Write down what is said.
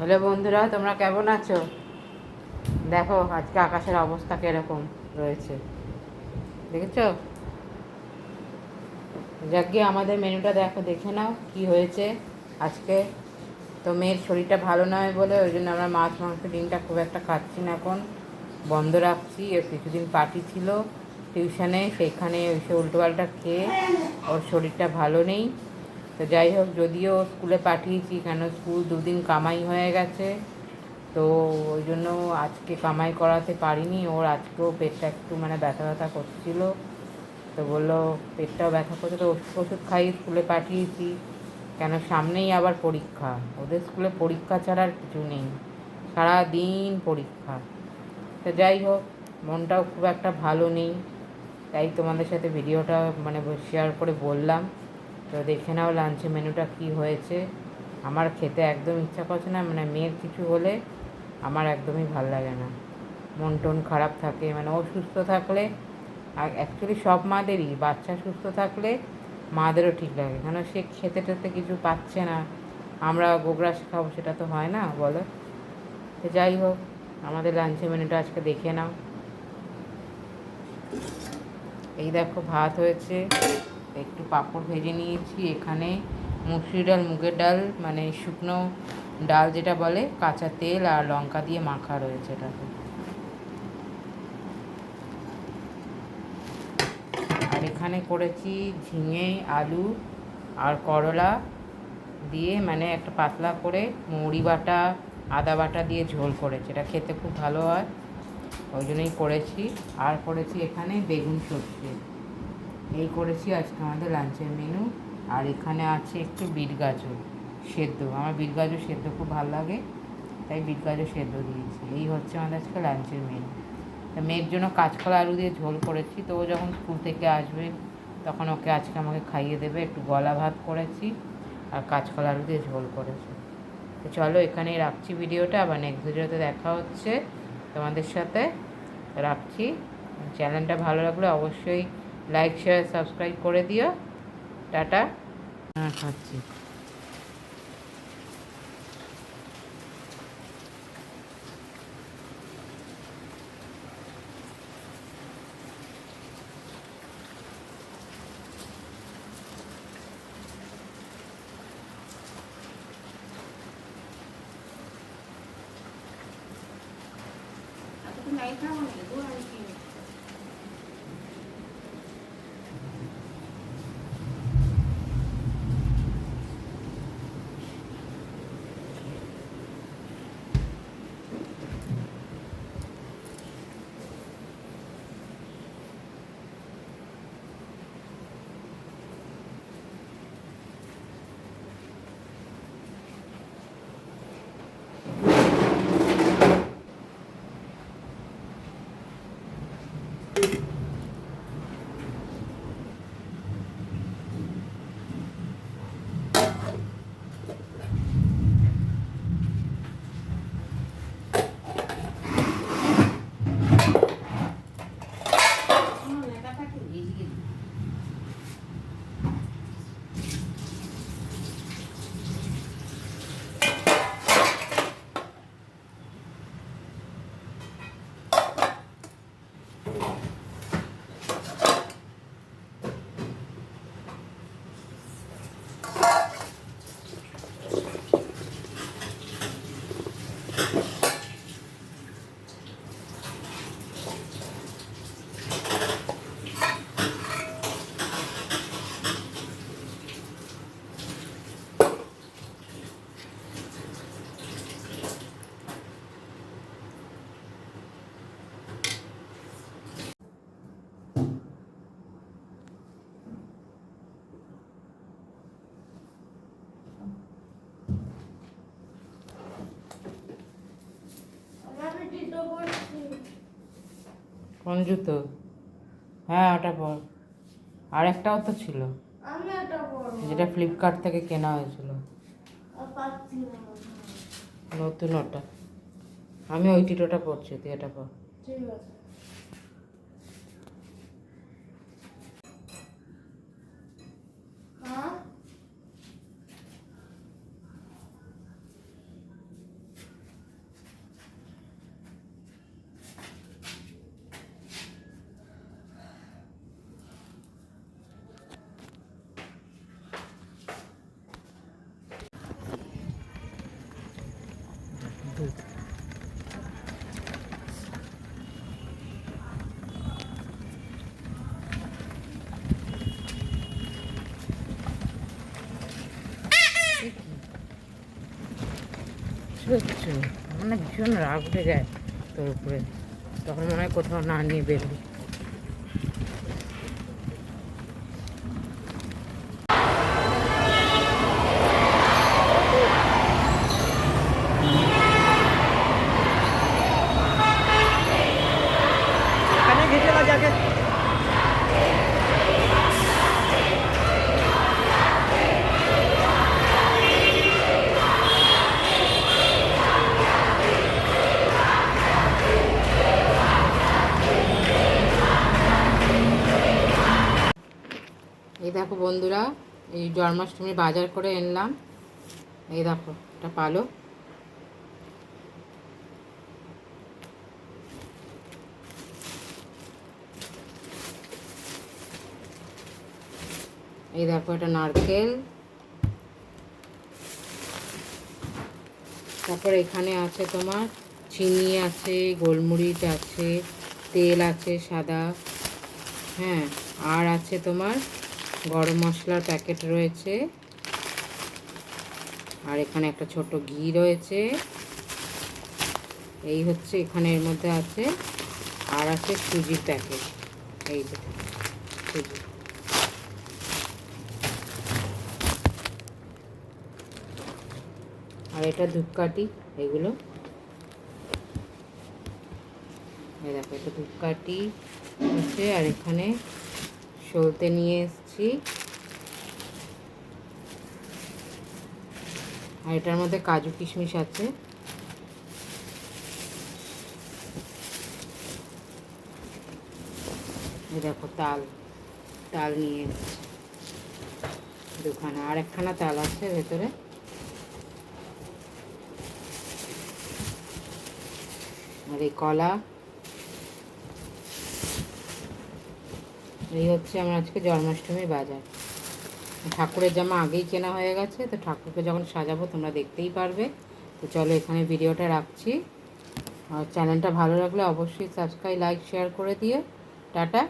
Hello বন্ধুরা, তোমরা কেমন আছো? দেখো আজকে আকাশের অবস্থা কিরকম রয়েছে, দেখেছো? যাকে আমাদের মেনুটা দেখে নাও কি হয়েছে আজকে। তো মেয়ের শরীরটা ভালো নয় বলে ওই জন্য আমরা মাছ মাংস ডিমটা খুব একটা খাচ্ছি না, এখন বন্ধ রাখছি। এর কিছুদিন পার্টি ছিল টিউশনে, সেইখানে ওই সে উল্টোপাল্টা খেয়ে ওর শরীরটা ভালো নেই। তো যাই হোক, যদিও স্কুলে পাঠিয়েছি, কেন স্কুল দুদিন কামাই হয়ে গেছে, তো ওই জন্য আজকে কামাই করাতে পারিনি। ওর আজকেও পেটটা একটু ব্যথা ব্যথা করছিল, তো বললো পেটটাও ব্যথা করছে, তো ওষুধ ওষুধ খাইয়ে স্কুলে পাঠিয়েছি। কেন সামনেই আবার পরীক্ষা, ওদের স্কুলে পরীক্ষা ছাড়া আর কিছু নেই, সারাদিন পরীক্ষা। তো যাই হোক, মনটাও খুব একটা ভালো নেই, তাই তোমাদের সাথে ভিডিওটা শেয়ার করে বললাম। তো দেখে নাও লাঞ্চে মেনুটা কি হয়েছে। আমার খেতে একদম ইচ্ছা করছে না, মেয়ের কিছু হলে আমার একদমই ভাল লাগে না, মন টন খারাপ থাকে। ও সুস্থ থাকলে, আর অ্যাকচুয়ালি সব মাদেরই, বাচ্চা সুস্থ থাকলে মাদেরও ঠিক লাগে, কেন সে খেতে টেতে কিছু পাচ্ছে না, আমরা গোগ্রাস খাবো, সেটা তো হয় না, বলো? তো যাই হোক, আমাদের লাঞ্চের মেনুটা আজকে দেখে নাও। এই দেখো ভাত হয়েছে, একটু পাঁপড় ভেজে নিয়েছি, এখানে মুসুরি ডাল, মুগের ডাল, শুকনো ডাল যেটা বলে, কাঁচা তেল আর লঙ্কা দিয়ে মাখা রয়েছে এটাতে। আর এখানে করেছি ঝিঙে, আলু আর করলা দিয়ে, একটা পাতলা করে মুড়ি বাটা, আদা বাটা দিয়ে ঝোল করেছি, এটা খেতে খুব ভালো হয়, ওই জন্যই করেছি। আর করেছি এখানে বেগুন সর্ষে। এই করেছি আজকে আমাদের লাঞ্চের মেনু। আর এখানে আছে একটু বিট গাজর সেদ্ধ, আমার বিট গাজর সেদ্ধ খুব ভালো লাগে, তাই বিট গাজর সেদ্ধ দিয়েছি। এই হচ্ছে আমাদের আজকে লাঞ্চের মেনু। তা মেয়ের জন্য কাঁচকলা আলু দিয়ে ঝোল করেছি, তো ও যখন স্কুল থেকে আসবে তখন ওকে আজকে আমাকে খাইয়ে দেবে। একটু গলা ভাত করেছি আর কাঁচকলা আলু দিয়ে ঝোল করেছি। তো চলো এখানেই রাখছি ভিডিওটা, আবার নেক্সট ভিডিওতে দেখা হচ্ছে তোমাদের সাথে। রাখছি। চ্যানেলটা ভালো লাগলে অবশ্যই লাইক, শেয়ার, সাবস্ক্রাইব করে দিও। টাটা। হ্যাঁ, খাচ্ছি। Này không, này của anh chị. কোন জুতো? হ্যাঁ, ওটা পর। আর একটাও তো ছিল, যেটা ফ্লিপকার্ট থেকে কেনা হয়েছিল, নতুন ওটা। আমি ওই টিটোটা পরছি, তুই এটা পর। ঠিক আছে। হ্যাঁ দুধ। সত্যি মানে ভীষণ রাগ উঠে যায় তোর উপরে, তখন মনে হয় কোথাও না নিয়ে বেরোবি। এই দেখো বন্ধুরা, এই জন্মাষ্টমীর বাজার করে এনলাম। এই দেখো এটা পালো, এই দেখো এটা নারকেল, তারপর এখানে আছে তোমার চিনি আছে, গোলমরিচ আছে, তেল আছে সাদা, হ্যাঁ, আর আছে তোমার গরম মশলার প্যাকেট রয়েছে, আর এখানে একটা ছোট ঘি রয়েছে। এই হচ্ছে এখানে এর মধ্যে আছে, আর আছে সুজির প্যাকেট, এই যে সুজি। আর এটা ধূপকাঠি, এগুলো এই দেখো এটা ধূপকাঠি হচ্ছে। আর এখানে সলতে নিয়ে এসেছি, আর এটার মধ্যে কাজু কিশমিশ আছে। এই দেখো তাল, তাল নিয়ে এসেছি দুখানা, আর একখানা তাল আছে ভেতরে। আর এই কলা। এই হচ্ছে আমার আজকে জন্মাষ্টমীর বাজার। ঠাকুরের জামা আগেই কেনা হয়ে গেছে, তো ঠাকুরকে যখন সাজাবো তোমরা দেখতেই পারবে। তো চলো এখানে ভিডিওটা রাখছি, আর চ্যানেলটা ভালো লাগলে অবশ্যই সাবস্ক্রাইব, লাইক, শেয়ার করে দিও। টাটা।